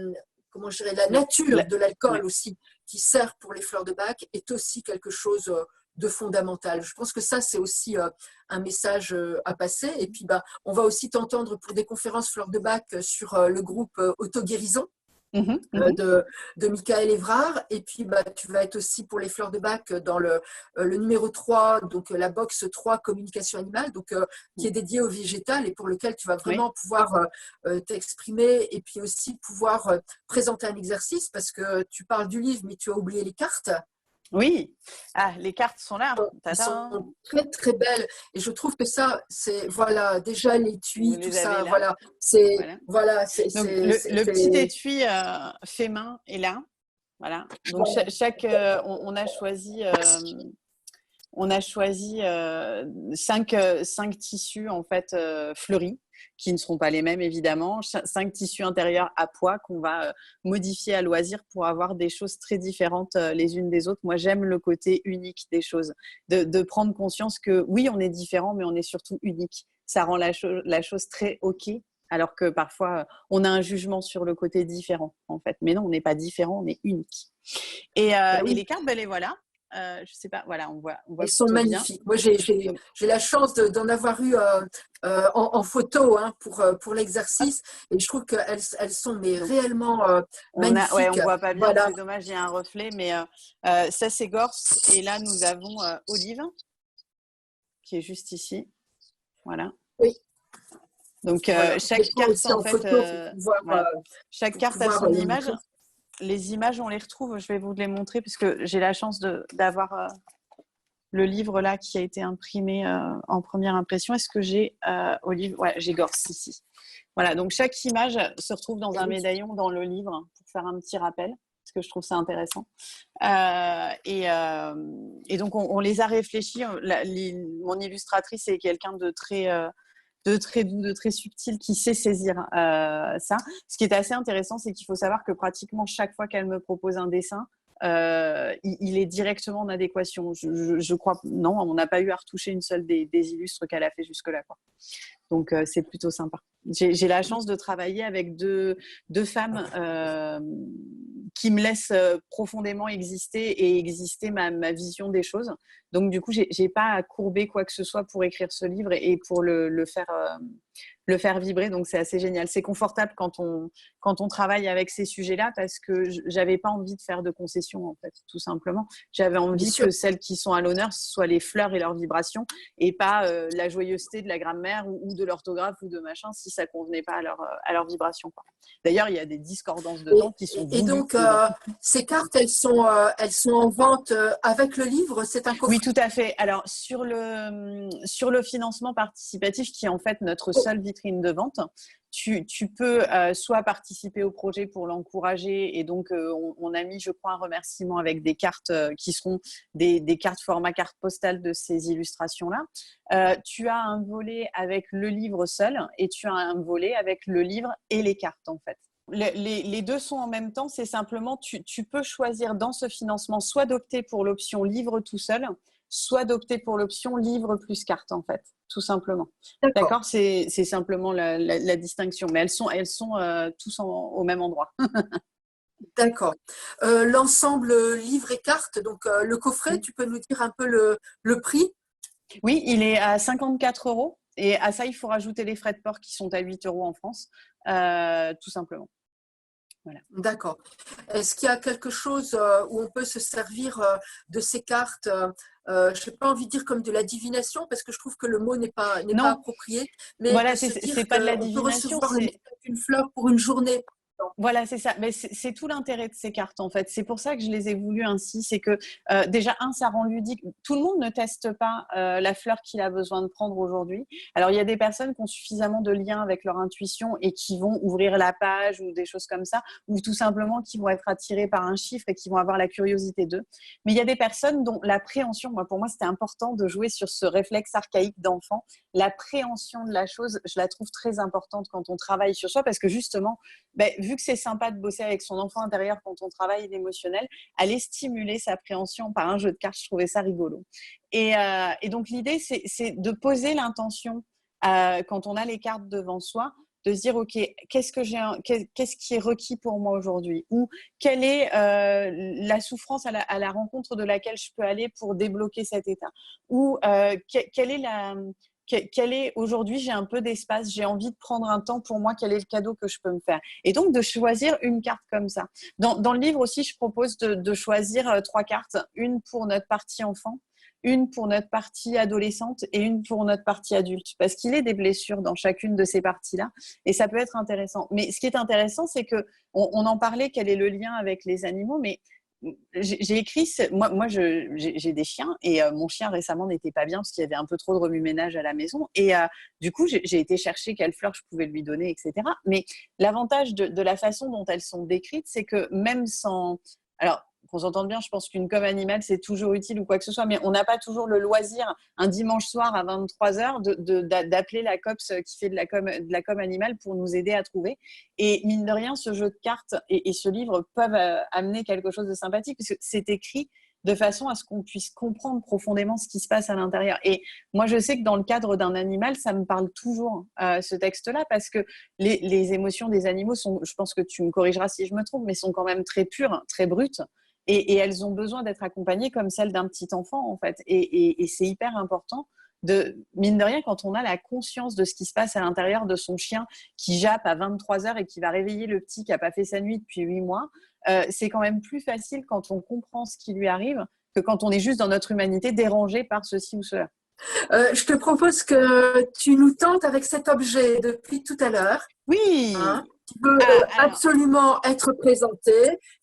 comment je dirais, la nature de l'alcool Ouais. aussi, qui sert pour les fleurs de bac, est aussi quelque chose de fondamental. Je pense que ça, c'est aussi un message à passer. Et puis, on va aussi t'entendre pour des conférences fleurs de bac sur le groupe Autoguérison. De Michael Évrard. Et puis, tu vas être aussi pour les fleurs de bac dans le numéro 3, donc la box 3 communication animale, donc, qui est dédié au végétal et pour lequel tu vas vraiment pouvoir t'exprimer et puis aussi pouvoir présenter un exercice parce que tu parles du livre, mais tu as oublié les cartes. Oui. Ah, les cartes sont là. Elles Tadam. sont très très belles et je trouve que ça c'est voilà déjà l'étui Vous tout les avez ça là. voilà c'est Voilà. voilà Donc, le petit étui fait main est là. Voilà. Donc, on a choisi, cinq tissus en fait fleuris qui ne seront pas les mêmes évidemment. 5 tissus intérieurs à poids qu'on va modifier à loisir pour avoir des choses très différentes les unes des autres. Moi, j'aime le côté unique des choses, de prendre conscience que oui, on est différent, mais on est surtout unique. Ça rend la chose très OK. Alors que parfois, on a un jugement sur le côté différent, en fait. Mais non, on n'est pas différent, on est unique. Et oui. les cartes, les voilà. Je sais pas, voilà, on voit Ils sont plutôt bien. magnifiques. Moi, j'ai la chance d'en avoir eu en photo hein, pour l'exercice et je trouve qu'elles sont mais Donc, réellement ouais, magnifiques. on voit pas bien, Voilà. c'est dommage, il y a un reflet, mais ça c'est Gorse et là nous avons Olive qui est juste ici, voilà. Oui. Donc Voilà. chaque carte Aussi en en fait, photo, faut voilà, pouvoir, chaque carte a son image. Les images on les retrouve, je vais vous les montrer puisque j'ai la chance d'avoir le livre là qui a été imprimé en première impression. Est-ce que j'ai Olive? Ouais, j'ai Gorse ici. Voilà, donc chaque image se retrouve dans un médaillon dans le livre pour faire un petit rappel, parce que je trouve ça intéressant. Et donc, on les a réfléchis. Mon illustratrice est quelqu'un de très doux, de très subtil, qui sait saisir ça. Ce qui est assez intéressant, c'est qu'il faut savoir que pratiquement chaque fois qu'elle me propose un dessin, il est directement en adéquation. Je crois, non, on n'a pas eu à retoucher une seule des illustres qu'elle a fait jusque-là, quoi. Donc, c'est plutôt sympa. J'ai la chance de travailler avec deux femmes qui me laissent profondément exister et exister ma vision des choses. Donc, du coup, j'ai pas à courber quoi que ce soit pour écrire ce livre et pour le faire vibrer. Donc, c'est assez génial. C'est confortable quand on travaille avec ces sujets-là parce que j'avais pas envie de faire de concessions, en fait, tout simplement. J'avais envie que celles qui sont à l'honneur soient les fleurs et leurs vibrations et pas la joyeuseté de la grammaire ou de l'orthographe ou de machin si ça convenait pas à leur vibration, quoi. D'ailleurs, il y a des discordances dedans qui sont voulues. Et donc, ces cartes, elles sont en vente avec le livre. C'est un coffret. Oui, tout à fait. Alors, sur le financement participatif, qui est en fait notre seule vitrine de vente, tu peux soit participer au projet pour l'encourager, et donc on a mis, je crois, un remerciement avec des cartes qui seront des cartes format carte postale de ces illustrations-là. Tu as un volet avec le livre seul et tu as un volet avec le livre et les cartes, en fait. Les deux sont en même temps, c'est simplement tu peux choisir dans ce financement soit d'opter pour l'option livre tout seul, soit d'opter pour l'option livre plus carte, en fait, tout simplement. D'accord, c'est simplement la distinction, mais elles sont tous au même endroit. D'accord. L'ensemble livre et carte, donc le coffret, tu peux nous dire un peu le prix? Oui, il est à 54 €. Et à ça, il faut rajouter les frais de port qui sont à 8 € en France, tout simplement. Voilà. D'accord. Est-ce qu'il y a quelque chose où on peut se servir de ces cartes je n'ai pas envie de dire comme de la divination parce que je trouve que le mot n'est pas approprié, mais voilà, de se dire c'est pas de la qu'on peut divination, recevoir une fleur pour une journée. Voilà, c'est ça. Mais c'est tout l'intérêt de ces cartes, en fait. C'est pour ça que je les ai voulues ainsi. C'est que déjà, ça rend ludique. Tout le monde ne teste pas la fleur qu'il a besoin de prendre aujourd'hui. Alors, il y a des personnes qui ont suffisamment de liens avec leur intuition et qui vont ouvrir la page ou des choses comme ça, ou tout simplement qui vont être attirées par un chiffre et qui vont avoir la curiosité d'eux. Mais il y a des personnes dont l'appréhension, pour moi, c'était important de jouer sur ce réflexe archaïque d'enfant. L'appréhension de la chose, je la trouve très importante quand on travaille sur soi parce que justement, vu que c'est sympa de bosser avec son enfant intérieur quand on travaille l'émotionnel, aller stimuler sa appréhension par un jeu de cartes, je trouvais ça rigolo. Et donc, l'idée, c'est de poser l'intention quand on a les cartes devant soi, de se dire, OK, qu'est-ce qui est requis pour moi aujourd'hui? Ou quelle est la souffrance à la rencontre de laquelle je peux aller pour débloquer cet état? Ou quelle est aujourd'hui, j'ai un peu d'espace, j'ai envie de prendre un temps pour moi, quel est le cadeau que je peux me faire? Et donc, de choisir une carte comme ça. Dans le livre aussi, je propose de choisir 3 cartes, une pour notre partie enfant, une pour notre partie adolescente et une pour notre partie adulte, parce qu'il y a des blessures dans chacune de ces parties-là et ça peut être intéressant. Mais ce qui est intéressant, c'est qu'on en parlait, quel est le lien avec les animaux, mais j'ai écrit, moi j'ai des chiens et mon chien récemment n'était pas bien parce qu'il y avait un peu trop de remue-ménage à la maison et du coup j'ai été chercher quelle fleur je pouvais lui donner, etc. Mais l'avantage de la façon dont elles sont décrites, c'est que même sans… Alors, qu'on s'entende bien, je pense qu'une com animale, c'est toujours utile ou quoi que ce soit, mais on n'a pas toujours le loisir, un dimanche soir à 23h, d'appeler la COPS qui fait de la com animale pour nous aider à trouver. Et mine de rien, ce jeu de cartes et ce livre peuvent amener quelque chose de sympathique, parce que c'est écrit de façon à ce qu'on puisse comprendre profondément ce qui se passe à l'intérieur. Et moi, je sais que dans le cadre d'un animal, ça me parle toujours, ce texte-là, parce que les émotions des animaux sont, je pense que tu me corrigeras si je me trompe, mais sont quand même très pures, très brutes. et elles ont besoin d'être accompagnées comme celle d'un petit enfant, en fait. Et c'est hyper important mine de rien, quand on a la conscience de ce qui se passe à l'intérieur de son chien qui jappe à 23 heures et qui va réveiller le petit qui n'a pas fait sa nuit depuis 8 mois, c'est quand même plus facile quand on comprend ce qui lui arrive que quand on est juste dans notre humanité dérangé par ceci ou cela. Je te propose que tu nous tentes avec cet objet depuis tout à l'heure. Oui. Qui veut absolument être présenté,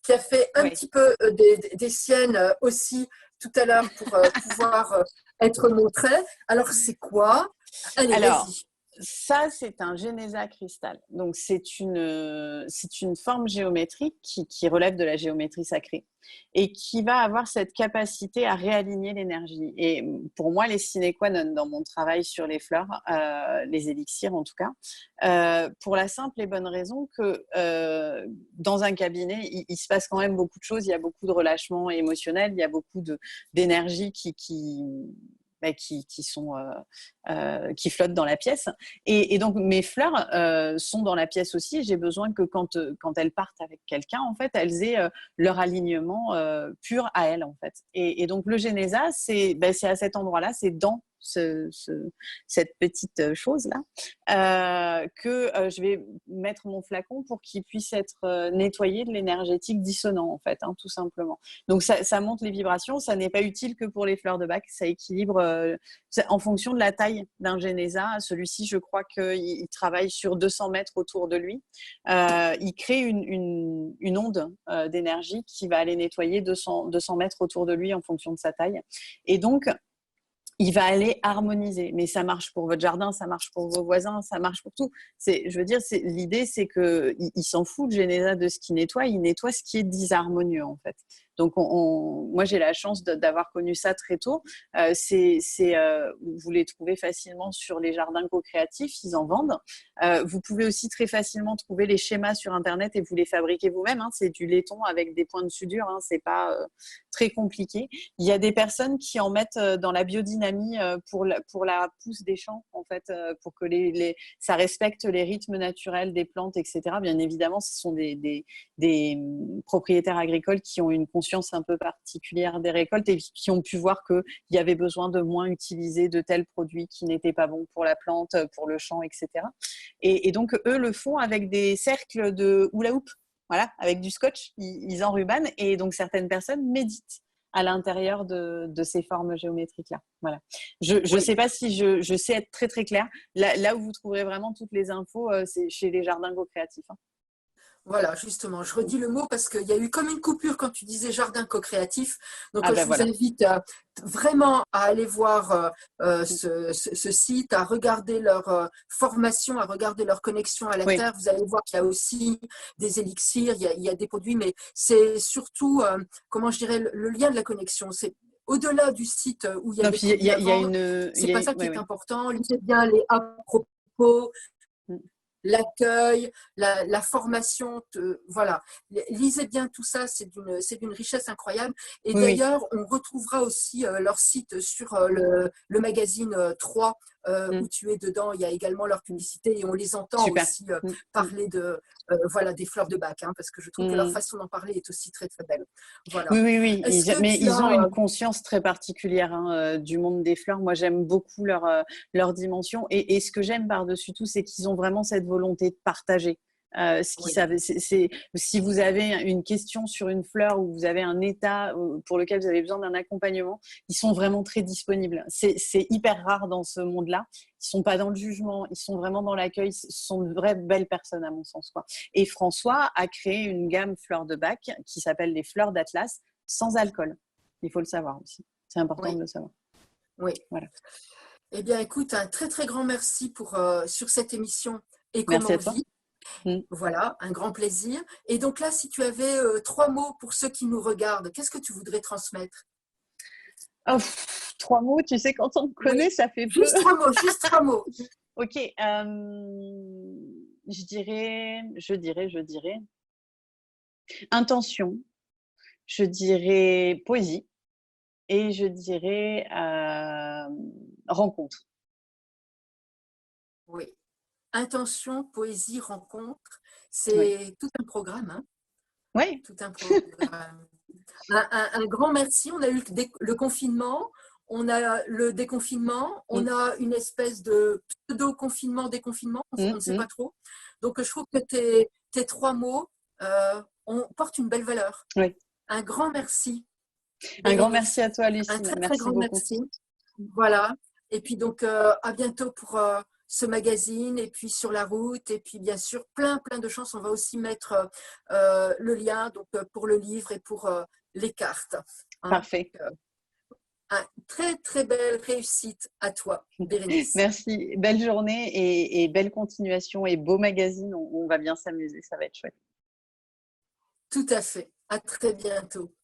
qui a fait un petit peu des siennes aussi tout à l'heure pour pouvoir être montré. Alors, c'est quoi? Allez, vas-y. Ça, c'est un Genésa cristal. Donc, c'est une forme géométrique qui relève de la géométrie sacrée et qui va avoir cette capacité à réaligner l'énergie. Et pour moi, les sine qua non dans mon travail sur les fleurs, les élixirs en tout cas, pour la simple et bonne raison que dans un cabinet, il se passe quand même beaucoup de choses. Il y a beaucoup de relâchement émotionnel, il y a beaucoup d'énergie qui flottent dans la pièce. Et donc, mes fleurs sont dans la pièce aussi. J'ai besoin que quand elles partent avec quelqu'un, en fait, elles aient leur alignement pur à elles, en fait. Et donc, le Genésa, c'est à cet endroit-là, c'est dans cette petite chose-là, que je vais mettre mon flacon pour qu'il puisse être nettoyé de l'énergétique dissonant, en fait, tout simplement. Donc, ça monte les vibrations. Ça n'est pas utile que pour les fleurs de bac. Ça équilibre en fonction de la taille d'un Genésa. Celui-ci, je crois qu'il travaille sur 200 mètres autour de lui. Il crée une onde d'énergie qui va aller nettoyer 200 mètres autour de lui en fonction de sa taille. Et donc, il va aller harmoniser. Mais ça marche pour votre jardin, ça marche pour vos voisins, ça marche pour tout. L'idée, c'est qu'il s'en fout, le Genésa, de ce qu'il nettoie. Il nettoie ce qui est disharmonieux, en fait. Donc, moi, j'ai la chance d'avoir connu ça très tôt. Vous les trouvez facilement sur les jardins co-créatifs, ils en vendent. Vous pouvez aussi très facilement trouver les schémas sur Internet et vous les fabriquer vous-même. C'est du laiton avec des points de sudure, c'est pas très compliqué. Il y a des personnes qui en mettent dans la biodynamie pour la pousse des champs, en fait, pour que ça respecte les rythmes naturels des plantes, etc. Bien évidemment, ce sont des propriétaires agricoles qui ont une conscience un peu particulière des récoltes et qui ont pu voir qu'il y avait besoin de moins utiliser de tels produits qui n'étaient pas bons pour la plante, pour le champ, etc. Et donc, eux le font avec des cercles de hula hoop, voilà, avec du scotch, ils enrubannent et donc certaines personnes méditent à l'intérieur de ces formes géométriques-là. Voilà. Je ne sais pas si je sais être très, très claire. Là où vous trouverez vraiment toutes les infos, c'est chez les jardins co-créatifs. Voilà, justement, je redis le mot parce qu'il y a eu comme une coupure quand tu disais jardin co-créatif. Donc, je vous invite vraiment à aller voir ce site, à regarder leur formation, à regarder leur connexion à la Terre. Vous allez voir qu'il y a aussi des élixirs, il y a des produits, mais c'est surtout, comment je dirais, le lien de la connexion. C'est au-delà du site où il y a des produits à vendre. C'est pas ça qui est important. Lisez bien les à propos, l'accueil, la formation, voilà. Lisez bien tout ça, c'est d'une richesse incroyable. Et d'ailleurs, on retrouvera aussi leur site sur le magazine 3 où tu es dedans. Il y a également leur publicité et on les entend aussi parler des fleurs de bac, parce que je trouve que leur façon d'en parler est aussi très très belle. Voilà. Oui. Ils ont une conscience très particulière du monde des fleurs. Moi, j'aime beaucoup leur dimension et ce que j'aime par-dessus tout, c'est qu'ils ont vraiment cette volonté de partager. Si vous avez une question sur une fleur ou vous avez un état pour lequel vous avez besoin d'un accompagnement, ils sont vraiment très disponibles. C'est hyper rare dans ce monde-là. Ils sont pas dans le jugement, ils sont vraiment dans l'accueil. Ce sont de vraies belles personnes à mon sens, quoi. Et François a créé une gamme fleurs de bac qui s'appelle les fleurs d'Atlas sans alcool. Il faut le savoir aussi. C'est important de le savoir. Oui. Voilà. Eh bien, écoute, un très très grand merci sur cette émission Écomovie. Voilà, un grand plaisir. Et donc là, si tu avais 3 mots pour ceux qui nous regardent, qu'est-ce que tu voudrais transmettre? 3 mots, tu sais, quand on me connaît, ça fait peu. Juste 3 mots, juste 3 mots. Ok, je dirais intention, je dirais poésie et je dirais rencontre. Oui. Intention, poésie, rencontre, c'est tout un programme. Oui. Tout un programme. Un grand merci. On a eu le confinement, on a le déconfinement, on a une espèce de pseudo-confinement, déconfinement, on ne sait pas trop. Donc, je trouve que tes 3 mots portent une belle valeur. Oui. Un grand merci. Un grand merci à toi, Lucie. Un très, très merci grand beaucoup. merci. Voilà. Et puis donc, à bientôt pour ce magazine et puis sur la route. Et puis, bien sûr, plein de chances. On va aussi mettre le lien donc, pour le livre et pour les cartes. Hein. Parfait. Très, très belle réussite à toi, Bérénice. Merci. Belle journée et belle continuation et beau magazine. On va bien s'amuser. Ça va être chouette. Tout à fait. À très bientôt.